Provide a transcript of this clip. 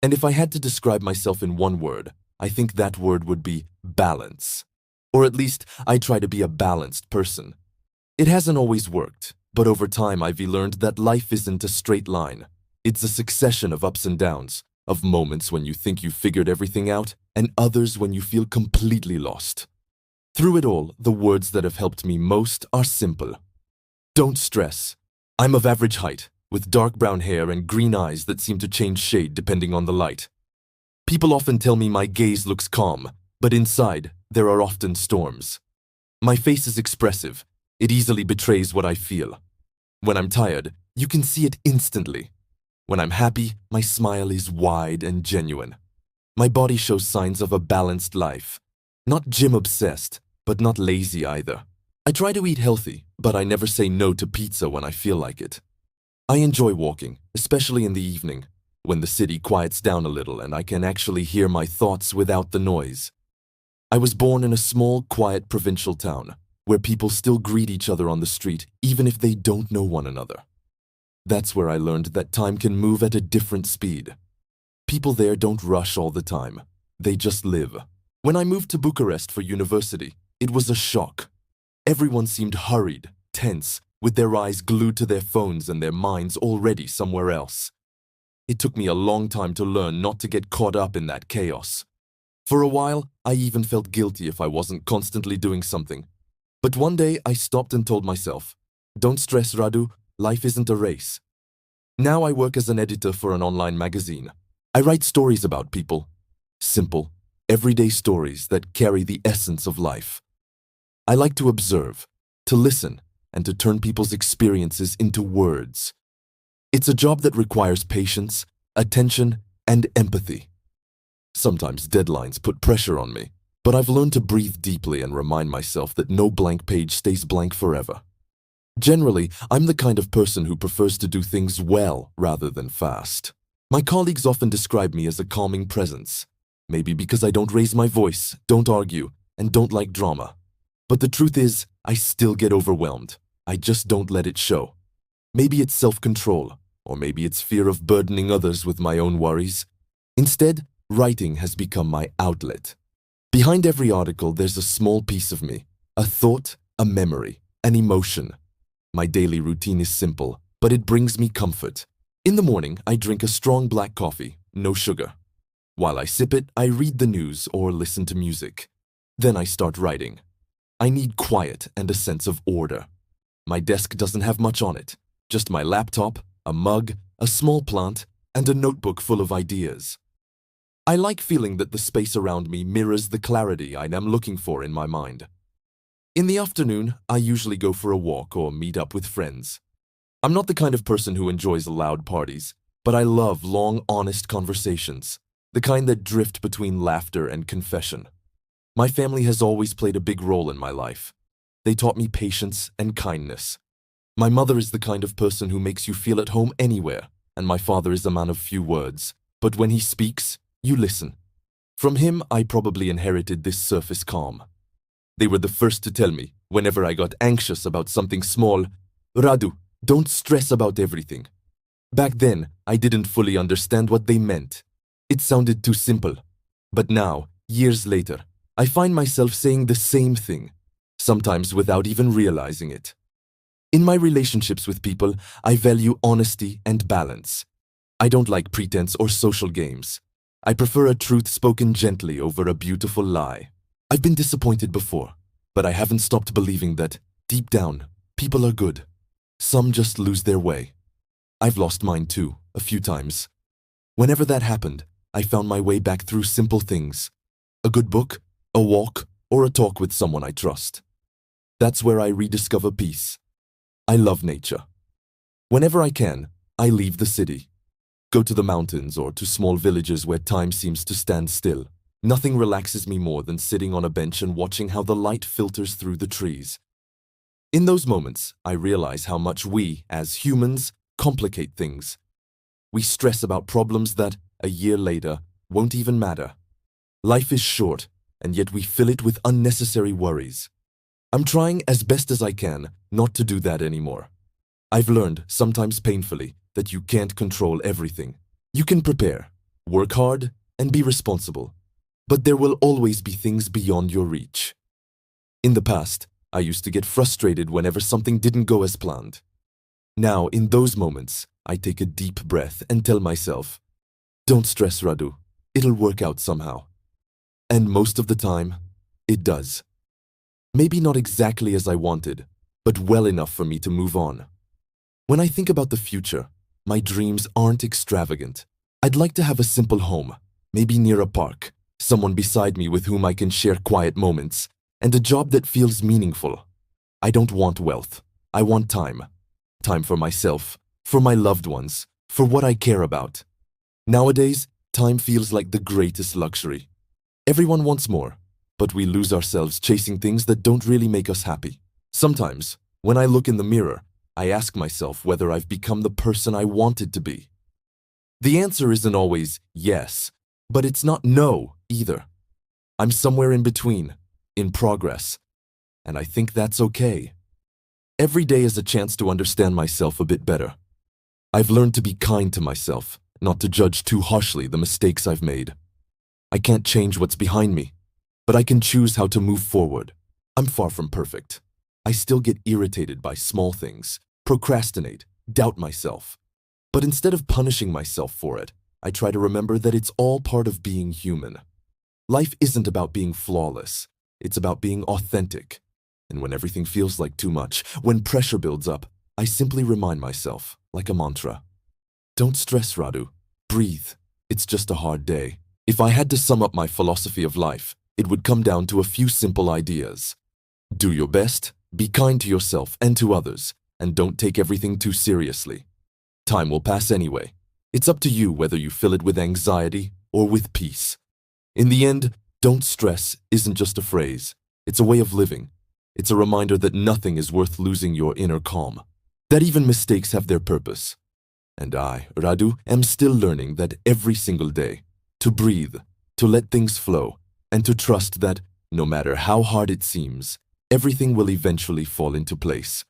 And if I had to describe myself in one word, I think that word would be balance. Or at least, I try to be a balanced person. It hasn't always worked, but over time I've learned that life isn't a straight line. It's a succession of ups and downs, of moments when you think you've figured everything out, and others when you feel completely lost. Through it all, the words that have helped me most are simple. Don't stress. I'm of average height, with dark brown hair and green eyes that seem to change shade depending on the light. People often tell me my gaze looks calm, but inside, there are often storms. My face is expressive. It easily betrays what I feel. When I'm tired, you can see it instantly. When I'm happy, my smile is wide and genuine. My body shows signs of a balanced life. Not gym-obsessed, but not lazy either. I try to eat healthy, but I never say no to pizza when I feel like it. I enjoy walking, especially in the evening, when the city quiets down a little and I can actually hear my thoughts without the noise. I was born in a small, quiet provincial town, where people still greet each other on the street even if they don't know one another. That's where I learned that time can move at a different speed. People there don't rush all the time. They just live. When I moved to Bucharest for university, it was a shock. Everyone seemed hurried, tense, with their eyes glued to their phones and their minds already somewhere else. It took me a long time to learn not to get caught up in that chaos. For a while, I even felt guilty if I wasn't constantly doing something. But one day, I stopped and told myself, "Don't stress, Radu, life isn't a race." Now I work as an editor for an online magazine. I write stories about people. Simple, everyday stories that carry the essence of life. I like to observe, to listen, and to turn people's experiences into words. It's a job that requires patience, attention, and empathy. Sometimes deadlines put pressure on me, but I've learned to breathe deeply and remind myself that no blank page stays blank forever. Generally, I'm the kind of person who prefers to do things well rather than fast. My colleagues often describe me as a calming presence, maybe because I don't raise my voice, don't argue, and don't like drama. But the truth is, I still get overwhelmed. I just don't let it show. Maybe it's self-control, or maybe it's fear of burdening others with my own worries. Instead, writing has become my outlet. Behind every article, there's a small piece of me, a thought, a memory, an emotion. My daily routine is simple, but it brings me comfort. In the morning, I drink a strong black coffee, no sugar. While I sip it, I read the news or listen to music. Then I start writing. I need quiet and a sense of order. My desk doesn't have much on it, just my laptop, a mug, a small plant, and a notebook full of ideas. I like feeling that the space around me mirrors the clarity I am looking for in my mind. In the afternoon, I usually go for a walk or meet up with friends. I'm not the kind of person who enjoys loud parties, but I love long, honest conversations, the kind that drift between laughter and confession. My family has always played a big role in my life. They taught me patience and kindness. My mother is the kind of person who makes you feel at home anywhere, and my father is a man of few words, but when he speaks, you listen. From him, I probably inherited this surface calm. They were the first to tell me, whenever I got anxious about something small, "Radu, don't stress about everything." Back then, I didn't fully understand what they meant. It sounded too simple. But now, years later, I find myself saying the same thing, sometimes without even realizing it. In my relationships with people, I value honesty and balance. I don't like pretense or social games. I prefer a truth spoken gently over a beautiful lie. I've been disappointed before, but I haven't stopped believing that, deep down, people are good. Some just lose their way. I've lost mine too, a few times. Whenever that happened, I found my way back through simple things. A good book, a walk, or a talk with someone I trust. That's where I rediscover peace. I love nature. Whenever I can, I leave the city. Go to the mountains or to small villages where time seems to stand still. Nothing relaxes me more than sitting on a bench and watching how the light filters through the trees. In those moments, I realize how much we, as humans, complicate things. We stress about problems that, a year later, won't even matter. Life is short, and yet we fill it with unnecessary worries. I'm trying as best as I can not to do that anymore. I've learned, sometimes painfully, that you can't control everything. You can prepare, Work hard and be responsible. But there will always be things beyond your reach. In the past, I used to get frustrated whenever something didn't go as planned. Now, in those moments, I take a deep breath and tell myself, don't stress, Radu. It'll work out somehow. And most of the time, it does. Maybe not exactly as I wanted, but well enough for me to move on. When I think about the future, my dreams aren't extravagant. I'd like to have a simple home, maybe near a park, someone beside me with whom I can share quiet moments, and a job that feels meaningful. I don't want wealth. I want time. Time for myself, for my loved ones, for what I care about. Nowadays, time feels like the greatest luxury. Everyone wants more, but we lose ourselves chasing things that don't really make us happy. Sometimes, when I look in the mirror, I ask myself whether I've become the person I wanted to be. The answer isn't always yes, but it's not no either. I'm somewhere in between, in progress, and I think that's okay. Every day is a chance to understand myself a bit better. I've learned to be kind to myself, not to judge too harshly the mistakes I've made. I can't change what's behind me, but I can choose how to move forward. I'm far from perfect. I still get irritated by small things, procrastinate, doubt myself. But instead of punishing myself for it, I try to remember that it's all part of being human. Life isn't about being flawless. It's about being authentic. And when everything feels like too much, when pressure builds up, I simply remind myself, like a mantra, don't stress, Radu. Breathe. It's just a hard day. If I had to sum up my philosophy of life, it would come down to a few simple ideas. Do your best, be kind to yourself and to others, and don't take everything too seriously. Time will pass anyway. It's up to you whether you fill it with anxiety or with peace. In the end, don't stress isn't just a phrase. It's a way of living. It's a reminder that nothing is worth losing your inner calm, that even mistakes have their purpose. And I, Radu, am still learning that every single day, to breathe, to let things flow, and to trust that, no matter how hard it seems, everything will eventually fall into place.